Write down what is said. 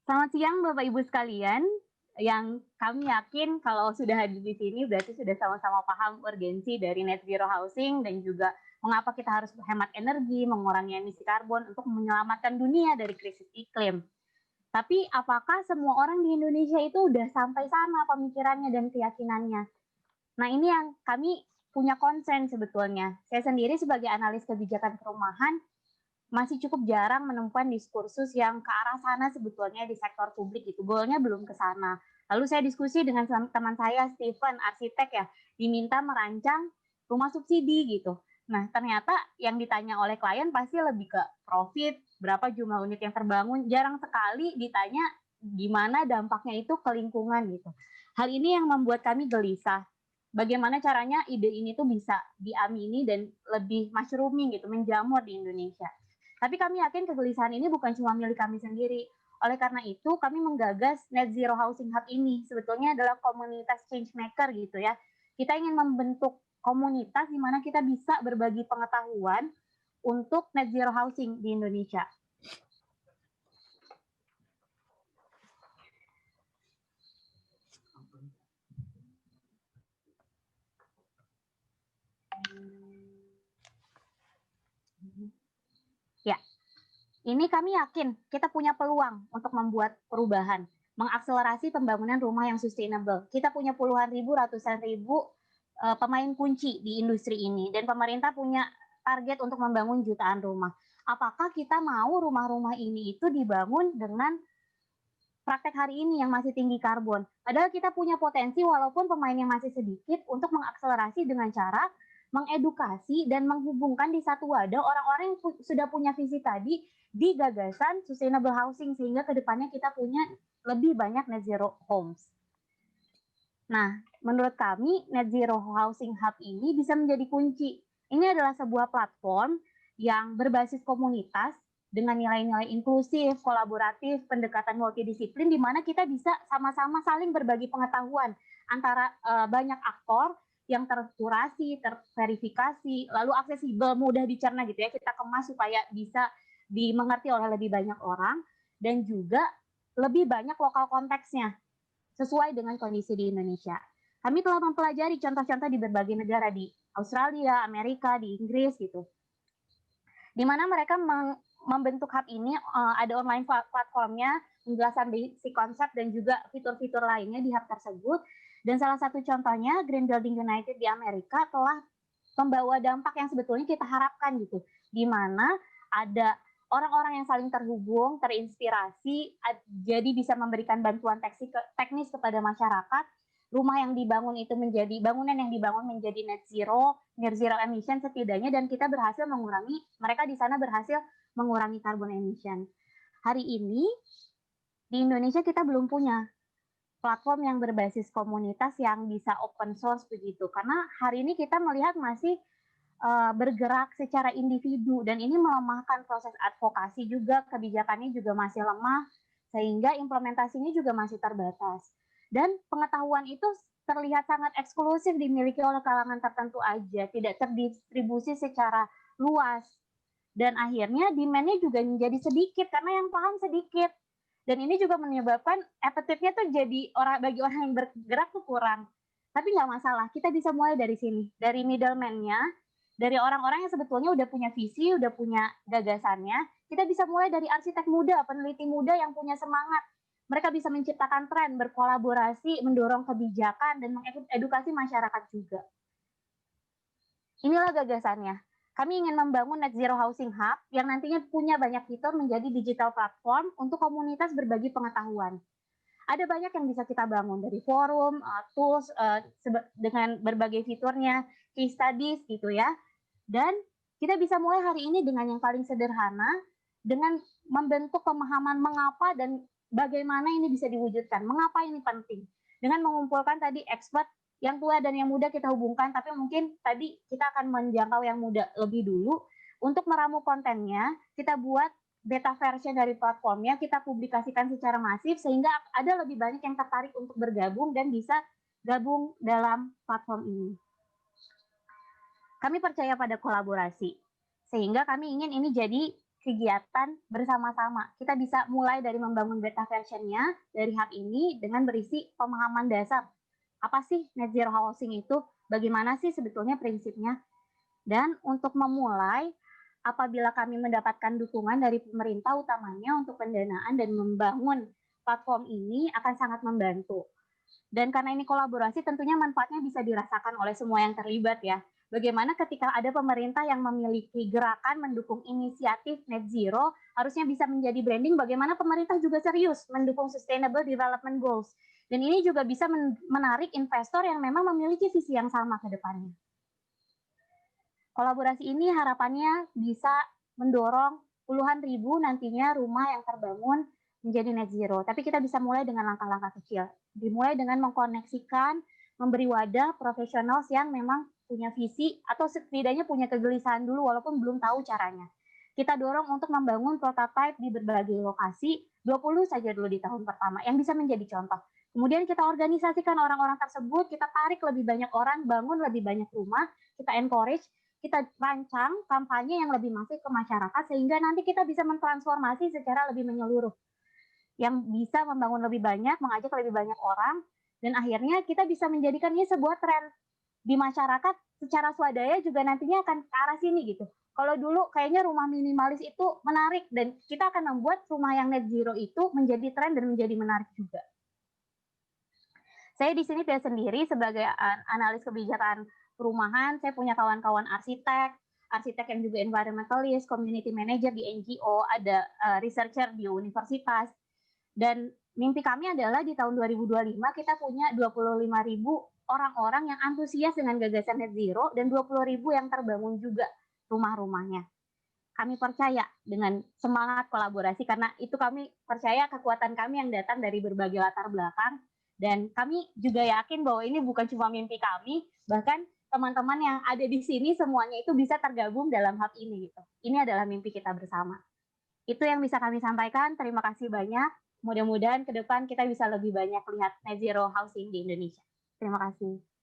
Selamat siang Bapak Ibu sekalian, yang kami yakin kalau sudah hadir di sini berarti sudah sama-sama paham urgensi dari net zero housing dan juga mengapa kita harus hemat energi, mengurangi emisi karbon untuk menyelamatkan dunia dari krisis iklim. Tapi apakah semua orang di Indonesia itu udah sampai sana pemikirannya dan keyakinannya? Nah, ini yang kami punya concern sebetulnya. Saya sendiri sebagai analis kebijakan perumahan masih cukup jarang menemukan diskursus yang ke arah sana sebetulnya di sektor publik gitu. Goalnya belum ke sana. Lalu saya diskusi dengan teman saya Steven, arsitek ya, diminta merancang rumah subsidi gitu. Nah, ternyata yang ditanya oleh klien pasti lebih ke profit, berapa jumlah unit yang terbangun, jarang sekali ditanya gimana dampaknya itu ke lingkungan gitu. Hal ini yang membuat kami gelisah. Bagaimana caranya ide ini tuh bisa diamini dan lebih mushrooming gitu, menjamur di Indonesia. Tapi kami yakin kegelisahan ini bukan cuma milik kami sendiri. Oleh karena itu, kami menggagas Net Zero Housing Hub ini. Sebetulnya adalah komunitas change maker gitu ya. Kita ingin membentuk komunitas di mana kita bisa berbagi pengetahuan untuk net zero housing di Indonesia. Ya, ini kami yakin kita punya peluang untuk membuat perubahan, mengakselerasi pembangunan rumah yang sustainable. Kita punya puluhan ribu, ratusan ribu pemain kunci di industri ini, dan pemerintah punya target untuk membangun jutaan rumah. Apakah kita mau rumah-rumah ini itu dibangun dengan praktek hari ini yang masih tinggi karbon? Padahal kita punya potensi walaupun pemainnya masih sedikit untuk mengakselerasi dengan cara mengedukasi dan menghubungkan di satu wadah orang-orang yang sudah punya visi tadi di gagasan sustainable housing sehingga kedepannya kita punya lebih banyak net zero homes. Nah, menurut kami Net Zero Housing Hub ini bisa menjadi kunci. Ini adalah sebuah platform yang berbasis komunitas dengan nilai-nilai inklusif, kolaboratif, pendekatan multidisiplin di mana kita bisa sama-sama saling berbagi pengetahuan antara banyak aktor yang terkurasi, terverifikasi, lalu aksesibel, mudah dicerna gitu ya. Kita kemas supaya bisa dimengerti oleh lebih banyak orang dan juga lebih banyak lokal konteksnya sesuai dengan kondisi di Indonesia. Kami telah mempelajari contoh-contoh di berbagai negara di Australia, Amerika, di Inggris gitu. Di mana mereka membentuk hub ini ada online platformnya, penjelasan basic konsep dan juga fitur-fitur lainnya di hub tersebut. Dan salah satu contohnya Green Building United di Amerika telah membawa dampak yang sebetulnya kita harapkan gitu. Di mana ada orang-orang yang saling terhubung, terinspirasi, jadi bisa memberikan bantuan teknis kepada masyarakat. Rumah yang dibangun itu menjadi bangunan yang dibangun menjadi net zero emission setidaknya, dan kita berhasil mengurangi, mereka di sana berhasil mengurangi carbon emission. Hari ini di Indonesia kita belum punya platform yang berbasis komunitas yang bisa open source begitu, karena hari ini kita melihat masih bergerak secara individu dan ini melemahkan proses advokasi juga, kebijakannya juga masih lemah sehingga implementasinya juga masih terbatas. Dan pengetahuan itu terlihat sangat eksklusif dimiliki oleh kalangan tertentu aja, tidak terdistribusi secara luas. Dan akhirnya demand-nya juga menjadi sedikit karena yang paham sedikit. Dan ini juga menyebabkan appetite-nya tuh jadi bagi orang yang bergerak tuh kurang. Tapi nggak masalah, kita bisa mulai dari sini, dari middleman-nya, dari orang-orang yang sebetulnya udah punya visi, udah punya gagasannya. Kita bisa mulai dari arsitek muda, peneliti muda yang punya semangat. Mereka bisa menciptakan tren, berkolaborasi, mendorong kebijakan, dan mengedukasi masyarakat juga. Inilah gagasannya. Kami ingin membangun Net Zero Housing Hub yang nantinya punya banyak fitur menjadi digital platform untuk komunitas berbagi pengetahuan. Ada banyak yang bisa kita bangun dari forum, tools dengan berbagai fiturnya, case studies gitu ya. Dan kita bisa mulai hari ini dengan yang paling sederhana, dengan membentuk pemahaman mengapa dan bagaimana ini bisa diwujudkan, mengapa ini penting. Dengan mengumpulkan tadi expert yang tua dan yang muda kita hubungkan, tapi mungkin tadi kita akan menjangkau yang muda lebih dulu. Untuk meramu kontennya, kita buat beta version dari platformnya, kita publikasikan secara masif sehingga ada lebih banyak yang tertarik untuk bergabung dan bisa gabung dalam platform ini. Kami percaya pada kolaborasi, sehingga kami ingin ini jadi kegiatan bersama-sama. Kita bisa mulai dari membangun beta version-nya dari hub ini dengan berisi pemahaman dasar. Apa sih net zero housing itu? Bagaimana sih sebetulnya prinsipnya? Dan untuk memulai, apabila kami mendapatkan dukungan dari pemerintah utamanya untuk pendanaan dan membangun platform ini akan sangat membantu. Dan karena ini kolaborasi tentunya manfaatnya bisa dirasakan oleh semua yang terlibat ya. Bagaimana ketika ada pemerintah yang memiliki gerakan mendukung inisiatif net zero, harusnya bisa menjadi branding bagaimana pemerintah juga serius mendukung sustainable development goals. Dan ini juga bisa menarik investor yang memang memiliki visi yang sama ke depannya. Kolaborasi ini harapannya bisa mendorong puluhan ribu nantinya rumah yang terbangun menjadi net zero. Tapi kita bisa mulai dengan langkah-langkah kecil. Dimulai dengan mengkoneksikan, memberi wadah profesional yang memang punya visi atau setidaknya punya kegelisahan dulu walaupun belum tahu caranya. Kita dorong untuk membangun prototipe di berbagai lokasi, 20 saja dulu di tahun pertama, yang bisa menjadi contoh. Kemudian kita organisasikan orang-orang tersebut, kita tarik lebih banyak orang, bangun lebih banyak rumah, kita encourage, kita rancang kampanye yang lebih masif ke masyarakat sehingga nanti kita bisa mentransformasi secara lebih menyeluruh yang bisa membangun lebih banyak, mengajak lebih banyak orang dan akhirnya kita bisa menjadikannya sebuah tren di masyarakat secara swadaya juga nantinya akan ke arah sini gitu. Kalau dulu kayaknya rumah minimalis itu menarik dan kita akan membuat rumah yang net zero itu menjadi tren dan menjadi menarik juga. Saya di sini tidak sendiri sebagai analis kebijakan perumahan, saya punya kawan-kawan arsitek yang juga environmentalist, community manager di NGO, ada researcher di universitas. Dan mimpi kami adalah di tahun 2025 kita punya 25.000 orang-orang yang antusias dengan gagasan net zero dan 20.000 yang terbangun juga rumah-rumahnya. Kami percaya dengan semangat kolaborasi karena itu kami percaya kekuatan kami yang datang dari berbagai latar belakang dan kami juga yakin bahwa ini bukan cuma mimpi kami, bahkan teman-teman yang ada di sini semuanya itu bisa tergabung dalam hub ini gitu. Ini adalah mimpi kita bersama. Itu yang bisa kami sampaikan. Terima kasih banyak. Mudah-mudahan ke depan kita bisa lebih banyak lihat net zero housing di Indonesia. Terima kasih.